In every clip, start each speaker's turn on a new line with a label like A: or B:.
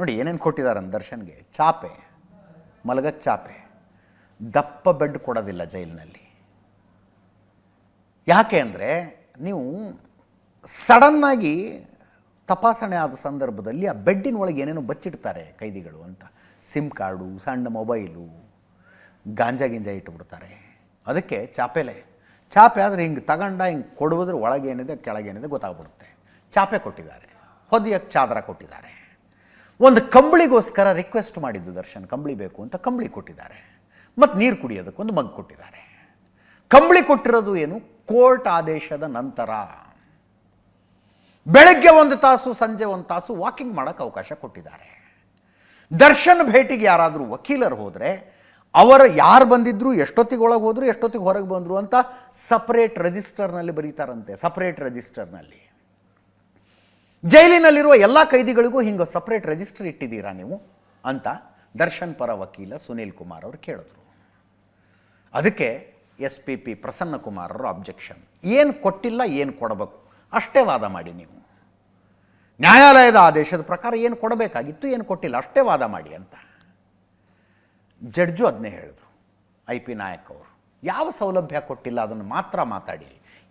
A: ನೋಡಿ ಏನೇನು ಕೊಟ್ಟಿದ್ದಾರೆ ದರ್ಶನ್ಗೆ. ಚಾಪೆ, ಮಲಗಕ್ಕೆ ಚಾಪೆ, ದಪ್ಪ ಬೆಡ್ ಕೊಡೋದಿಲ್ಲ ಜೈಲಿನಲ್ಲಿ. ಯಾಕೆ ಅಂದರೆ ನೀವು ಸಡನ್ನಾಗಿ ತಪಾಸಣೆ ಆದ ಸಂದರ್ಭದಲ್ಲಿ ಆ ಬೆಡ್ಡಿನ ಒಳಗೆ ಏನೇನೋ ಬಚ್ಚಿಡ್ತಾರೆ ಕೈದಿಗಳು ಅಂತ. ಸಿಮ್ ಕಾರ್ಡು, ಸಣ್ಣ ಮೊಬೈಲು, ಗಾಂಜಾ ಗಿಂಜಾ ಇಟ್ಟುಬಿಡ್ತಾರೆ. ಅದಕ್ಕೆ ಚಾಪೆ ಆದರೆ ಹಿಂಗೆ ಹಿಂಗೆ ಕೊಡುವುದ್ರೆ ಒಳಗೇನಿದೆ ಕೆಳಗೇನಿದೆ ಗೊತ್ತಾಗ್ಬಿಡುತ್ತೆ. ಚಾಪೆ ಕೊಟ್ಟಿದ್ದಾರೆ, ಹೊದಿಯಕ್ಕೆ ಚಾದರ ಕೊಟ್ಟಿದ್ದಾರೆ. ಒಂದು ಕಂಬಳಿಗೋಸ್ಕರ ರಿಕ್ವೆಸ್ಟ್ ಮಾಡಿದ್ದು ದರ್ಶನ್, ಕಂಬಳಿ ಬೇಕು ಅಂತ ಕಂಬಳಿ ಕೊಟ್ಟಿದ್ದಾರೆ. ಮತ್ತು ನೀರು ಕುಡಿಯೋದಕ್ಕೊಂದು ಮಗ್ ಕೊಟ್ಟಿದ್ದಾರೆ. ಕಂಬಳಿ ಕೊಟ್ಟಿರೋದು ಏನು, ಕೋರ್ಟ್ ಆದೇಶದ ನಂತರ ಬೆಳಗ್ಗೆ 1 ತಾಸು ಸಂಜೆ 1 ತಾಸು ವಾಕಿಂಗ್ ಮಾಡೋಕ್ಕೆ ಅವಕಾಶ ಕೊಟ್ಟಿದ್ದಾರೆ. ದರ್ಶನ್ ಭೇಟಿಗೆ ಯಾರಾದರೂ ವಕೀಲರು ಹೋದರೆ ಅವರ ಯಾರು ಬಂದಿದ್ರು, ಎಷ್ಟೊತ್ತಿಗೆ ಒಳಗೆ ಹೋದ್ರು, ಎಷ್ಟೊತ್ತಿಗೆ ಹೊರಗೆ ಬಂದರು ಅಂತ ಸಪ್ರೇಟ್ ರಿಜಿಸ್ಟರ್ನಲ್ಲಿ ಬರೀತಾರಂತೆ. ಸಪ್ರೇಟ್ ರಿಜಿಸ್ಟರ್ನಲ್ಲಿ ಜೈಲಿನಲ್ಲಿರುವ ಎಲ್ಲ ಕೈದಿಗಳಿಗೂ ಹಿಂಗೆ ಸಪ್ರೇಟ್ ರಿಜಿಸ್ಟರ್ ಇಟ್ಟಿದ್ದೀರಾ ನೀವು ಅಂತ ದರ್ಶನ್ ಪರ ವಕೀಲ ಸುನೀಲ್ ಕುಮಾರ್ ಅವರು ಕೇಳಿದ್ರು. ಅದಕ್ಕೆ SP ಪ್ರಸನ್ನ ಕುಮಾರ್ ಅವರು ಅಬ್ಜೆಕ್ಷನ್. ಏನು ಕೊಟ್ಟಿಲ್ಲ, ಏನು ಕೊಡಬೇಕು ಅಷ್ಟೇ ವಾದ ಮಾಡಿ ನೀವು. ನ್ಯಾಯಾಲಯದ ಆದೇಶದ ಪ್ರಕಾರ ಏನು ಕೊಡಬೇಕಾಗಿತ್ತು, ಏನು ಕೊಟ್ಟಿಲ್ಲ ಅಷ್ಟೇ ವಾದ ಮಾಡಿ ಅಂತ ಜಡ್ಜು ಅದನ್ನೇ ಹೇಳಿದ್ರು. IP ನಾಯಕ್ ಅವರು ಯಾವ ಸೌಲಭ್ಯ ಕೊಟ್ಟಿಲ್ಲ ಅದನ್ನು ಮಾತ್ರ ಮಾತಾಡಿ,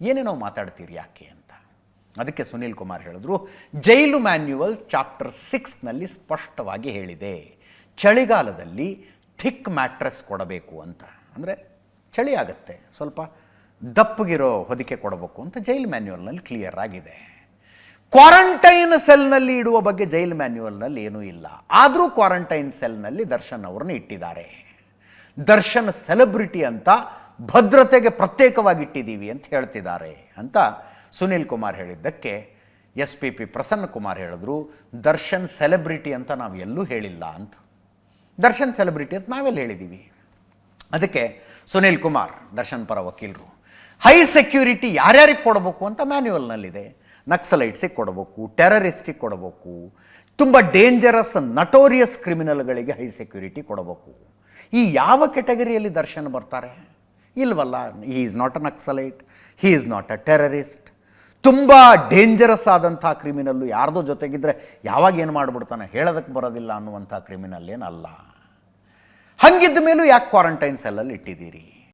A: ಏನೇನೋ ಮಾತಾಡ್ತೀರಿ ಯಾಕೆ ಅಂತ. ಅದಕ್ಕೆ ಸುನೀಲ್ ಕುಮಾರ್ ಹೇಳಿದ್ರು, ಜೈಲು ಮ್ಯಾನ್ಯುವಲ್ ಚಾಪ್ಟರ್ 6ನಲ್ಲಿ ಸ್ಪಷ್ಟವಾಗಿ ಹೇಳಿದೆ ಚಳಿಗಾಲದಲ್ಲಿ ಥಿಕ್ ಮ್ಯಾಟ್ರೆಸ್ ಕೊಡಬೇಕು ಅಂತ. ಅಂದರೆ ಚಳಿ ಆಗುತ್ತೆ, ಸ್ವಲ್ಪ ದಪ್ಪಗಿರೋ ಹೊದಿಕೆ ಕೊಡಬೇಕು ಅಂತ ಜೈಲ್ ಮ್ಯಾನ್ಯುವಲ್ನಲ್ಲಿ ಕ್ಲಿಯರ್ ಆಗಿದೆ. ಕ್ವಾರಂಟೈನ್ ಸೆಲ್ನಲ್ಲಿ ಇಡುವ ಬಗ್ಗೆ ಜೈಲ್ ಮ್ಯಾನ್ಯುವಲ್ನಲ್ಲಿ ಏನೂ ಇಲ್ಲ. ಆದರೂ ಕ್ವಾರಂಟೈನ್ ಸೆಲ್ನಲ್ಲಿ ದರ್ಶನ್ ಅವರನ್ನು ಇಟ್ಟಿದ್ದಾರೆ. ದರ್ಶನ್ ಸೆಲೆಬ್ರಿಟಿ ಅಂತ ಭದ್ರತೆಗೆ ಪ್ರತ್ಯೇಕವಾಗಿ ಇಟ್ಟಿದ್ದೀವಿ ಅಂತ ಹೇಳ್ತಿದ್ದಾರೆ ಅಂತ ಸುನೀಲ್ ಕುಮಾರ್ ಹೇಳಿದ್ದಕ್ಕೆ SP ಪ್ರಸನ್ನ ಕುಮಾರ್ ಹೇಳಿದ್ರು, ದರ್ಶನ್ ಸೆಲೆಬ್ರಿಟಿ ಅಂತ ನಾವು ಎಲ್ಲೂ ಹೇಳಿಲ್ಲ ಅಂತ. ದರ್ಶನ್ ಸೆಲೆಬ್ರಿಟಿ ಅಂತ ನಾವೆಲ್ಲಿ ಹೇಳಿದ್ದೀವಿ? ಅದಕ್ಕೆ ಸುನೀಲ್ ಕುಮಾರ್ ದರ್ಶನ್ ಪರ ವಕೀಲರು, ಹೈ ಸೆಕ್ಯೂರಿಟಿ ಯಾರ್ಯಾರಿಗೆ ಕೊಡಬೇಕು ಅಂತ ಮ್ಯಾನ್ಯುವಲ್ನಲ್ಲಿದೆ. ನಕ್ಸಲೈಟ್ಸಿಗೆ ಕೊಡಬೇಕು, ಟೆರರಿಸ್ಟಿಗೆ ಕೊಡಬೇಕು, ತುಂಬ ಡೇಂಜರಸ್ ನಟೋರಿಯಸ್ ಕ್ರಿಮಿನಲ್ಗಳಿಗೆ ಹೈ ಸೆಕ್ಯೂರಿಟಿ ಕೊಡಬೇಕು. ಈ ಯಾವ ಕೆಟಗರಿಯಲ್ಲಿ ದರ್ಶನ್ ಬರ್ತಾರೆ? ಇಲ್ವಲ್ಲ. He is not a Naxalite, he is not a terrorist. ತುಂಬ ಡೇಂಜರಸ್ ಆದಂಥ ಕ್ರಿಮಿನಲ್ಲು ಯಾರ್ದೋ ಜೊತೆಗಿದ್ರೆ ಯಾವಾಗ ಏನು ಮಾಡಿಬಿಡ್ತಾನೆ ಹೇಳೋದಕ್ಕೆ ಬರೋದಿಲ್ಲ ಅನ್ನುವಂಥ ಕ್ರಿಮಿನಲ್ ಏನಲ್ಲ. ಹಂಗಿದ್ದ ಮೇಲೂ ಯಾಕೆ ಕ್ವಾರಂಟೈನ್ ಸೆಲ್ಲಲ್ಲಿ ಇಟ್ಟಿದ್ದೀರಿ?